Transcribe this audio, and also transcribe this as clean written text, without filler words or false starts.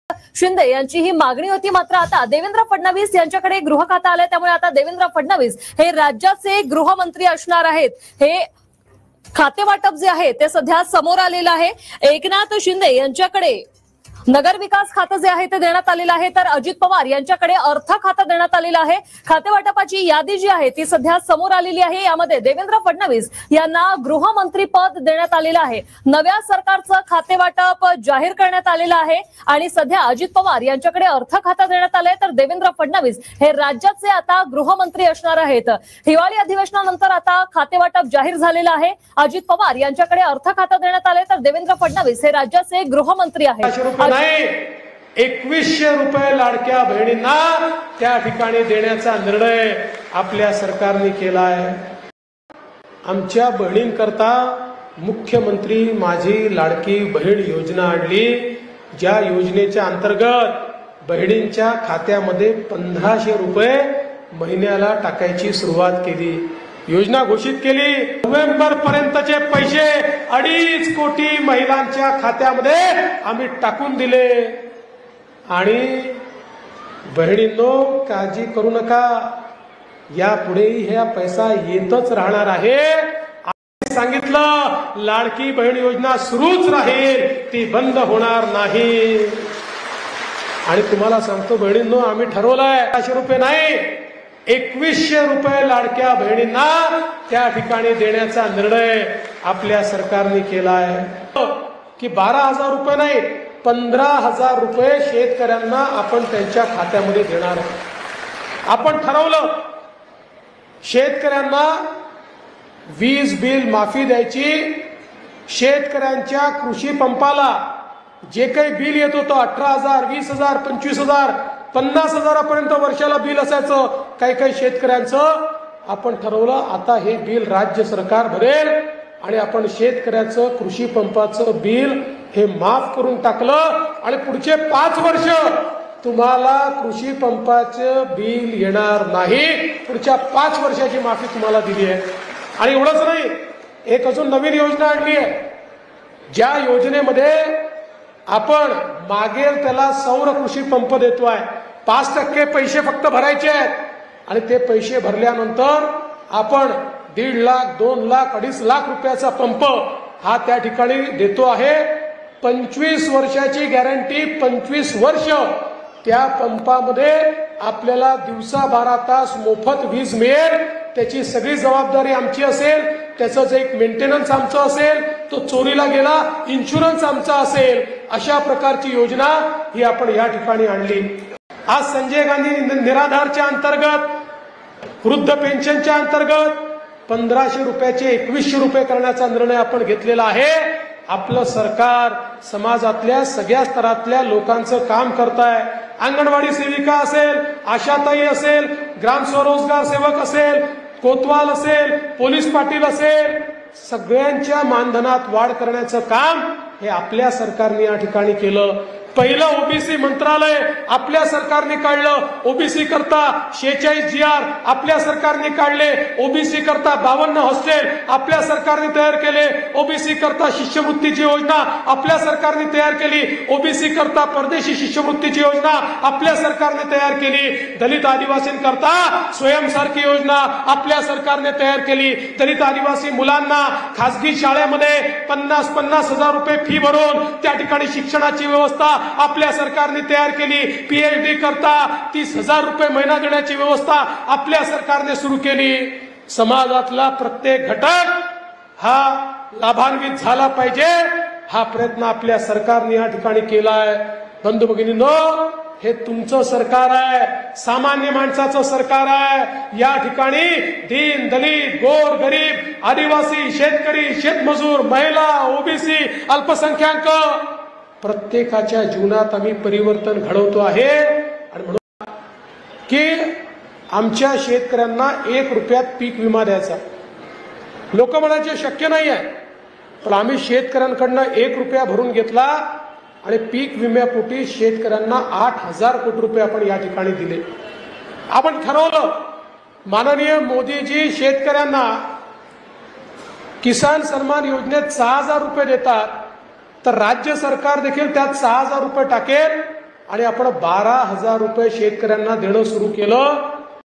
शिंदे यांची ही मागणी होती। मात्र आता देवेंद्र फडणवीस यांच्याकडे गृह खातं आलंय, त्यामुळे आता देवेंद्र फडणवीस हे राज्याचे गृहमंत्री असणार आहेत। हे खाते वाटप जे आहे ते सध्या समोर आलेलं आहे। एकनाथ शिंदे यांच्याकडे नगर विकास खातं जे आहे ते देण्यात आलेलं आहे, तर अजित पवार यांच्याकडे अर्थ खातं देण्यात आलेलं आहे। खाते वाटपाची यादी जी आहे ती सध्या समोर आलेली आहे। यामध्ये देवेंद्र फडणवीस यांना गृहमंत्री पद देण्यात आलेलं आहे। नव्या सरकारचं खाते वाटप जाहीर करण्यात आलेलं आहे आणि सध्या अजित पवार यांच्याकडे अर्थ खातं देण्यात आलंय, तर देवेंद्र फडणवीस हे राज्याचे आता गृहमंत्री असणार आहेत। हिवाळी अधिवेशनानंतर आता खाते वाटप जाहीर झालेलं आहे। अजित पवार यांच्याकडे अर्थ खातं देण्यात आलंय, तर देवेंद्र फडणवीस हे राज्याचे गृहमंत्री आहेत। 2100 रुपये लाडक्या बहिणींना त्या ठिकाणी देण्याचा निर्णय आपल्या सरकारने केला आहे। आमच्या बहिणींकरता मुख्यमंत्री माझी लाडकी बहीण योजना आणली, ज्या योजनेच्या अंतर्गत बहिणींच्या खात्यामध्ये 1500 रुपये महिन्याला टाकायची सुरुवात केली। योजना घोषित केली। नोव्हेंबर पर्यंतचे पैसे 2.5 कोटी महिलांच्या खात्यामध्ये आम्ही टाकून दिले। आणि बहिणींनो, काळजी करू नका, यापुढेही हा पैसा येतच राहणार आहे। आम्ही सांगितलं लाडकी बहीण योजना सुरूच राहील, ती बंद होणार नाही। आणि तुम्हाला सांगतो बहिणींनो, आम्ही ठरवलंय 500 रुपये नाही, 2100 रुपये लाडक्या बहिणींना त्या ठिकाणी देण्याचा निर्णय आपल्या सरकारने केला आहे। की 12,000 रुपये नाही, 15,000 रुपये शेतकऱ्यांना आपण त्यांच्या खात्यामध्ये देणार आहोत। आपण ठरवलं शेतकऱ्यांना वीज बिल माफी द्यायची। शेतकऱ्यांच्या कृषी पंपाला जे काही बिल येत होतं 18,000, 20,000, 25,000, 50,000पर्यंत वर्षाला बिल असायचं काही काही शेतकऱ्यांचं, आपण ठरवलं आता हे बिल राज्य सरकार भरेल आणि आपण शेतकऱ्याचं कृषी पंपाचं बिल हे माफ करून टाकलं। आणि पुढचे 5 वर्ष तुम्हाला कृषी पंपाचं बिल येणार नाही, पुढच्या 5 वर्षाची माफी तुम्हाला दिली आहे। आणि एवढंच नाही, एक अजून नवीन योजना आणली आहे, ज्या योजनेमध्ये आपण मागेल त्याला सौर कृषी पंप देतोय। 5% पैसे फक्त भरायचे आहेत आणि ते पैसे भरल्यानंतर आपण 1.5 लाख, 2 लाख, 2.5 लाख रुपयाचा पंप हा त्या ठिकाणी देतो आहे। 25 वर्षाची गॅरंटी, 25 वर्ष त्या पंपामध्ये आपल्याला दिवसा 12 तास मोफत वीज मिळेल। त्याची सगळी जबाबदारी आमची असेल, त्याचं जे एक मेंटेनन्स आमचं असेल, तो चोरीला गेला इन्शुरन्स आमचा असेल। अशा प्रकारची योजना ही आपण या ठिकाणी आणली। आज संजय गांधी निराधारच्या अंतर्गत, वृद्ध पेन्शनच्या अंतर्गत 1500 रुपयाचे 2100 रुपये करण्याचा निर्णय आपण घेतलेला आहे। आपलं सरकार समाजातल्या सगळ्या स्तरातल्या लोकांचं काम करत आहे। अंगणवाडी सेविका असेल, आशाताई असेल, ग्राम स्वरोजगार सेवक असेल, कोतवाल असेल, पोलीस पाटील असेल, सगळ्यांच्या मानधनात वाढ करण्याचं काम हे आपल्या सरकारने या ठिकाणी केलं। पहिलं ओबीसी मंत्रालय आपल्या सरकारने काढलं, ओबीसी करता 46 GR आपल्या सरकारने काढले, ओबीसी करता 52 हॉस्टेल आपल्या सरकारने तयार केले, ओबीसी करता शिष्यवृत्तीची योजना आपल्या सरकारने तयार केली, ओबीसी करता परदेशी शिष्यवृत्तीची योजना आपल्या सरकारने तयार केली, दलित आदिवासींकरता स्वयंसारखी योजना आपल्या सरकारने तयार केली। दलित आदिवासी मुलांना खासगी शाळेमध्ये 50-50 हजार रुपये फी भरून त्या ठिकाणी शिक्षणाची व्यवस्था आपल्या सरकारने तयार केली। PhD करता 30,000 रुपये महिना देण्याची व्यवस्था आपल्या सरकारने सुरू केली। समाजातला प्रत्येक घटक हा लाभान्वित झाला पाहिजे, हा प्रयत्न आपल्या सरकारने या ठिकाणी केलाय। बंधू भगिनींनो, हे तुमचं सरकार आहे, सामान्य माणसाचं सरकार आहे। या ठिकाणी दीन दलित, गोर गरीब, आदिवासी, शेतकरी, शेतमजूर, महिला, ओबीसी, अल्पसंख्याक प्रत्येकाच्या जीवनात आम्ही परिवर्तन घडवतो आहे। आणि म्हणून की आमच्या शेतकऱ्यांना 1 रुपयात पीक विमा द्यायचा, लोक म्हणायचे शक्य नाही आहे, पण आम्ही शेतकऱ्यांकडनं 1 रुपया भरून घेतला आणि पीक विम्यापोटी शेतकऱ्यांना 8,000 कोटी रुपये आपण या ठिकाणी दिले। आपण ठरवलं माननीय मोदीजी शेतकऱ्यांना किसान सन्मान योजनेत 6,000 रुपये देतात, तर राज्य सरकार देखील त्यात 6,000 रुपये टाकेल आणि आपण 12,000 रुपये शेतकऱ्यांना देणं सुरू केलं.